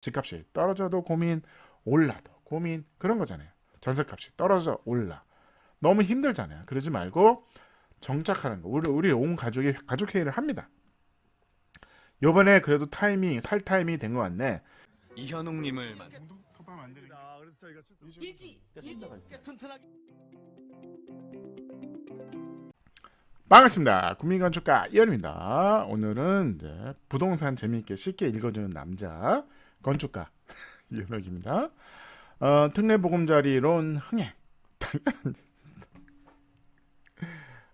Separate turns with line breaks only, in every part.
집값이 떨어져도 고민, 올라도 고민, 그런 거잖아요. 전세값이 떨어져 올라 너무 힘들잖아요. 그러지 말고 정착하는 거. 우리 온 가족이 가족 회의를 합니다. 요번에 그래도 살 타이밍이 된 것 같네.
이현웅님을
토방 안 되는
그래서 저희가
이지 튼튼하게
반갑습니다. 국민건축가 이현우입니다. 오늘은 이제 부동산 재미있게 쉽게 읽어주는 남자 건축가 이현욱입니다. 특례보금자리론 흥행.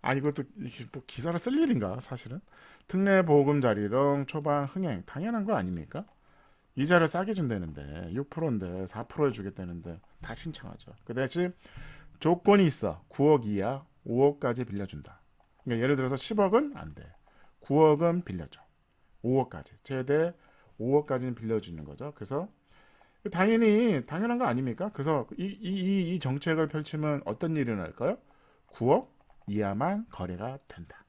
아니 이것도 뭐 기사를 쓸 일인가 사실은. 특례보금자리론 초반 흥행 당연한 거 아닙니까? 이자를 싸게 준다는데 6%인데 4% 해주겠다는데 다 신청하죠. 그 대신 조건이 있어. 9억 이하 5억까지 빌려준다. 그러니까 예를 들어서 10억은 안 돼. 9억은 빌려줘. 5억까지. 최대 5억까지는 빌려주는 거죠. 그래서 당연한 거 아닙니까? 그래서 이 정책을 펼치면 어떤 일이 날까요? 9억 이하만 거래가 된다.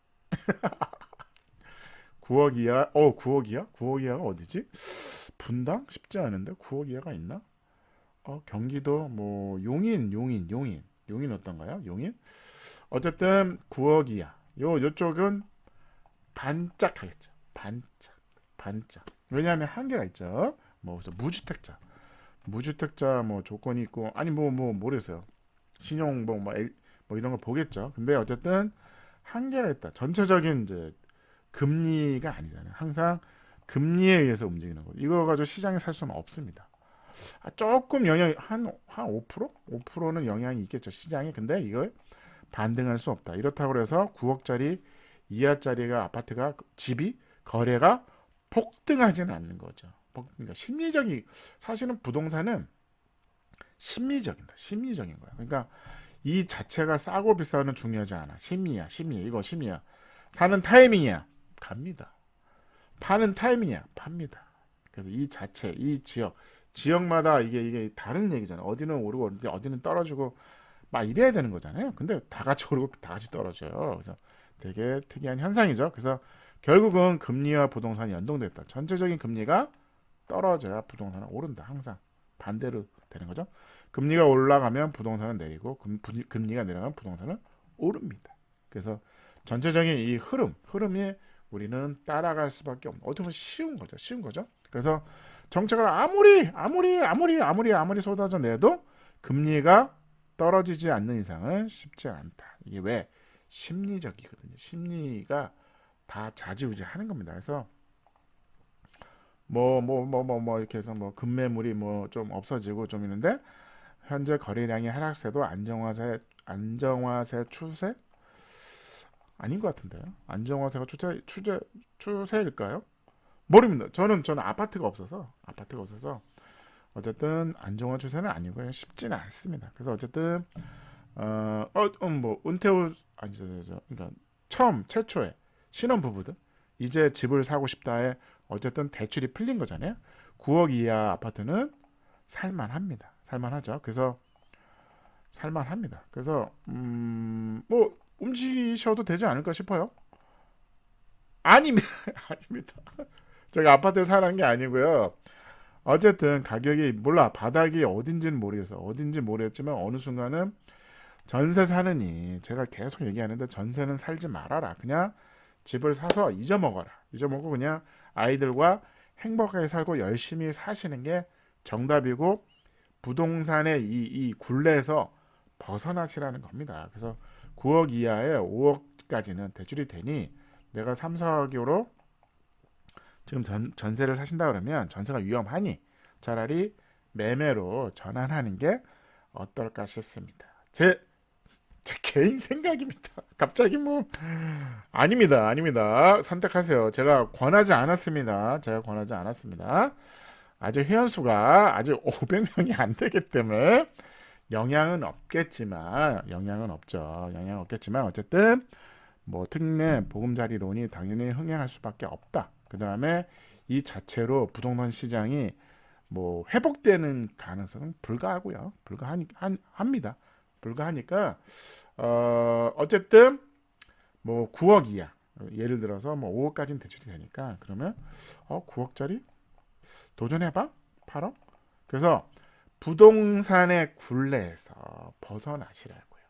9억 이하, 9억 이하? 9억 이하가 어디지? 분당? 쉽지 않은데 9억 이하가 있나? 경기도 뭐 용인 어떤가요? 용인? 어쨌든 9억 이하. 요쪽은 반짝하겠죠. 반짝. 왜냐하면 한계가 있죠. 뭐 그래서 무주택자 뭐 조건이 있고 아니 뭐 모르겠어요. 신용봉 뭐 이런 걸 보겠죠. 근데 어쨌든 한계가 있다. 전체적인 이제 금리가 아니잖아요. 항상 금리에 의해서 움직이는 거. 이거 가지고 시장에 살 수는 없습니다. 조금 영향 한 5%? 5%는 영향이 있겠죠. 시장에. 근데 이걸 반등할 수 없다. 이렇다고 해서 9억짜리 이하짜리가 아파트가 집이 거래가 폭등하지는 않는 거죠. 그러니까 사실은 부동산은 심리적인 거야. 그러니까 이 자체가 싸고 비싸는 중요하지 않아. 심리야. 이거 심리야. 사는 타이밍이야. 갑니다. 파는 타이밍이야. 팝니다. 그래서 이 자체, 이 지역마다 이게 다른 얘기잖아요. 어디는 오르고 어디는 떨어지고 막 이래야 되는 거잖아요. 근데 다 같이 오르고 다 같이 떨어져요. 그래서 되게 특이한 현상이죠. 그래서 결국은 금리와 부동산이 연동됐다. 전체적인 금리가 떨어져야 부동산은 오른다. 항상 반대로 되는 거죠. 금리가 올라가면 부동산은 내리고 금리가 내려가면 부동산은 오릅니다. 그래서 전체적인 이 흐름이 우리는 따라갈 수밖에 없는. 어떻게 보면 쉬운 거죠. 그래서 정책을 아무리 쏟아져 내도 금리가 떨어지지 않는 이상은 쉽지 않다. 이게 왜? 심리적이거든요. 심리가 다 좌지우지하는 겁니다. 그래서 이렇게 해서 뭐 급매물이 뭐 좀 없어지고 좀 있는데 현재 거래량의 하락세도 안정화세 추세 아닌 것 같은데요. 안정화세가 추세일까요? 모릅니다. 저는 아파트가 없어서 어쨌든 안정화 추세는 아니고요. 쉽지는 않습니다. 그래서 어쨌든 뭐 은퇴후 그러니까 최초에 신혼 부부들 이제 집을 사고 싶다에 어쨌든 대출이 풀린 거잖아요. 9억 이하 아파트는 살만하죠. 그래서 살만합니다. 그래서 뭐 움직이셔도 되지 않을까 싶어요. 아닙니다. 아닙니다. 제가 아파트를 사는 게 아니고요. 어쨌든 가격이 바닥이 어딘지는 모르겠지만 어느 순간은 전세 사느니 제가 계속 얘기하는데 전세는 살지 말아라. 그냥 집을 사서 잊어먹고 그냥 아이들과 행복하게 살고 열심히 사시는 게 정답이고 부동산의 이 굴레에서 벗어나시라는 겁니다. 그래서 9억 이하에 5억까지는 대출이 되니 내가 3, 4억으로 지금 전세를 사신다 그러면 전세가 위험하니 차라리 매매로 전환하는 게 어떨까 싶습니다. 제 개인 생각입니다. 갑자기 아닙니다. 선택하세요. 제가 권하지 않았습니다. 아직 회원수가 아직 500명이 안 되기 때문에 영향은 없겠지만 어쨌든 뭐 특례 보금자리론이 당연히 흥행할 수밖에 없다. 그 다음에 이 자체로 부동산 시장이 뭐 회복되는 가능성은 합니다. 불가하니까 어쨌든 뭐 9억 이하 예를 들어서 뭐 5억까지는 대출이 되니까 그러면 9억짜리 도전해봐. 8억? 그래서 부동산의 굴레에서 벗어나시라고요.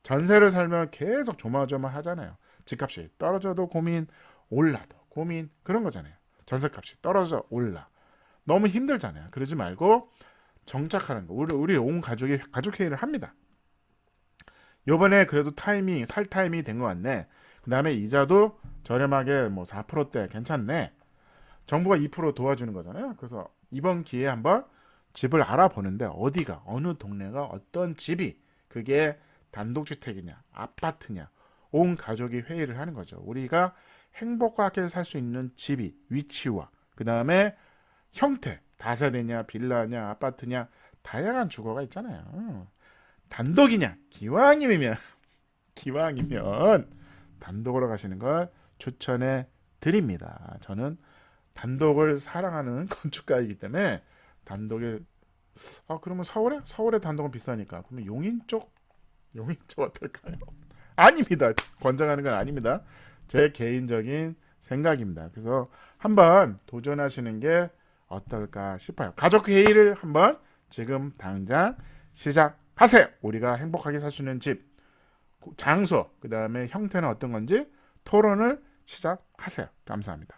전세를 살면 계속 조마조마하잖아요. 집값이 떨어져도 고민, 올라도 고민, 그런 거잖아요. 전세값이 떨어져 올라. 너무 힘들잖아요. 그러지 말고 정착하는 거. 우리 온 가족이 가족 회의를 합니다. 요번에 그래도 살 타이밍이 된 것 같네. 그 다음에 이자도 저렴하게 뭐 4%대 괜찮네. 정부가 2% 도와주는 거잖아요. 그래서 이번 기회에 한번 집을 알아보는데 어디가, 어느 동네가, 어떤 집이, 그게 단독주택이냐 아파트냐, 온 가족이 회의를 하는 거죠. 우리가 행복하게 살 수 있는 집이, 위치와 그 다음에 형태, 다세대냐 빌라냐 아파트냐, 다양한 주거가 있잖아요. 단독이냐, 기왕이면 단독으로 가시는 걸 추천해 드립니다. 저는 단독을 사랑하는 건축가이기 때문에 단독에 그러면 서울에 단독은 비싸니까 그러면 용인 쪽 어떨까요? 아닙니다. 권장하는 건 아닙니다. 제 개인적인 생각입니다. 그래서 한번 도전하시는 게 어떨까 싶어요. 가족 회의를 한번 지금 당장 시작하세요. 우리가 행복하게 살 수 있는 집, 장소, 그 다음에 형태는 어떤 건지 토론을 시작하세요. 감사합니다.